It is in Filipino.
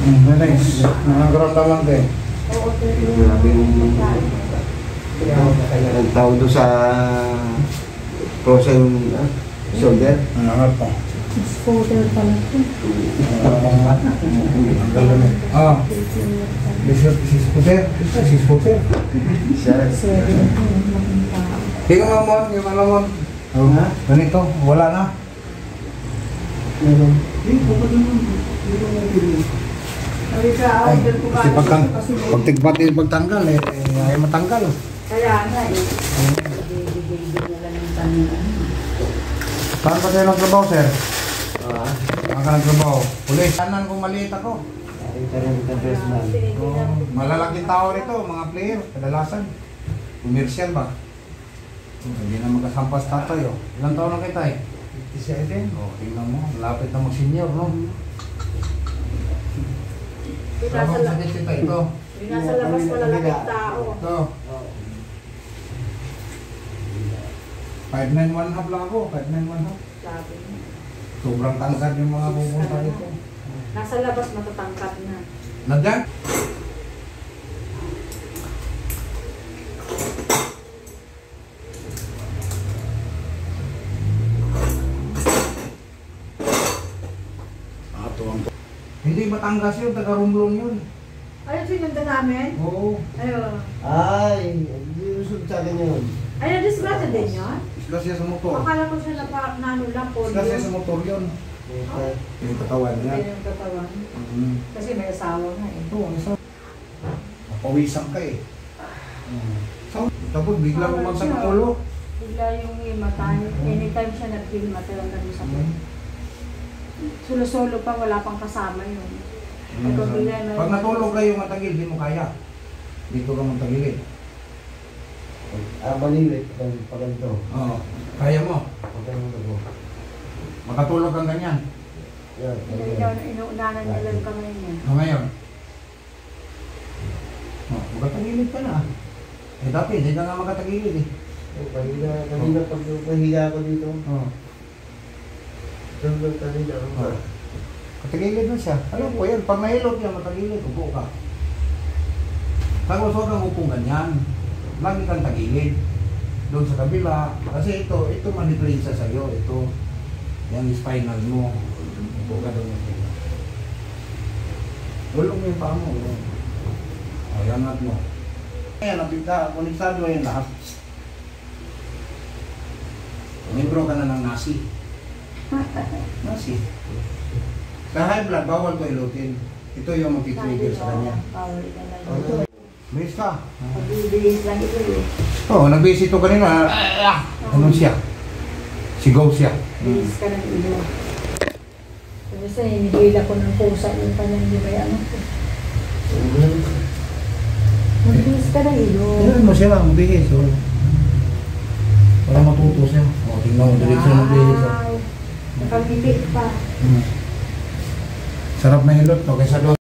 Nice. Nakaramdaman ka eh. Grabe yung nagtawag doon sa frozen shoulder. Nangat pa. Scooter pala ito. Ah. Si scooter. Siya. Yung alamon, yung alamon. Ganito, wala na. Kasi pagtanggal eh, ay matanggal. Kaya nga eh. Bibigay na lang ng tanong. Saan pa kayo nagtrabaho, sir? Saan ka nagtrabaho? Pulis. Sanan kung maliit ako. Malalaking tao rito, mga player, kadalasan. Commercial ba? Hindi na magkasampas tatay, oh. Ilang taon na kita eh? 57. Oh, tingnan mo, malapit na mag-senior, no? Trabaho sa kita ito. Nasa labas malalaking tao. Ito. 591 lang ako, 591. Sabi niya. Sobrang tangkad yung mga pupunta dito. Nasa labas matatangkat na. Nandiyan? Hindi Batangas yun, taga-Romblon yun. Ayun, sinundan namin? Oo. Ayun. Ay, hindi usog sa akin yun. Ayun, disgrasya din yun? Isla siya sa motor. Akala ko siya na ano lang po. Isla siya sa motor yun. Yung katawan niya. Hindi yung katawan. Kasi may asawa nga eh. Ito, isa. Napawisan ka eh. Tapos bigla bumagsak ang ulo. Bigla yung imatay. Anytime siya nag-feel matay ang ganun sa mga. Solo-solo pa, wala pang kasama yun. Pag natulog kayo matagil, di mo kaya. Dito ka matagilid. Malilit. Pag ganito. Oo. Kaya mo. Pag ganito ko. Makatulog kang ganyan. Yan. Inuunanan niya lang kamay niya. Ngayon. Makatagilid ka na. Eh dati, hindi ka nga makatagilid eh. Kanina pag pahiga ko dito. Oo. Kanina ako. Katagilid na siya. Alam ko yan, pag nahilot yan, matagilid, upo ka. Tapos huwag kang upong ganyan. Lagi kang tagilid. Doon sa kabila. Kasi ito manipulisa sa'yo. Ito, yung spinal mo. Upo ka doon. Ulong mo yung paa mo. O, yangat mo. Ayan, napita. Kuniksado yung lahat. Membro ka na ng nasi. Nasi. Sa high blood, bawal ko ilutin. Ito yung mag-trigger sa kanya. Bilis ka. Pag-ibigis lang ito eh. Oo, nag-visit ko kanina. Ano siya? Sigaw siya. Bilis ka ng ilo. Kasi hinihila ko ng pusa yung kanyang gibayaan ko. Magbihis ka ng ilo. Tingnan mo siya lang, magbihis. Para matuto siya. O, tingnan mo, direksyon ng bihis. Nakangiti pa. Sarap na hilot, no? Kaysa doon.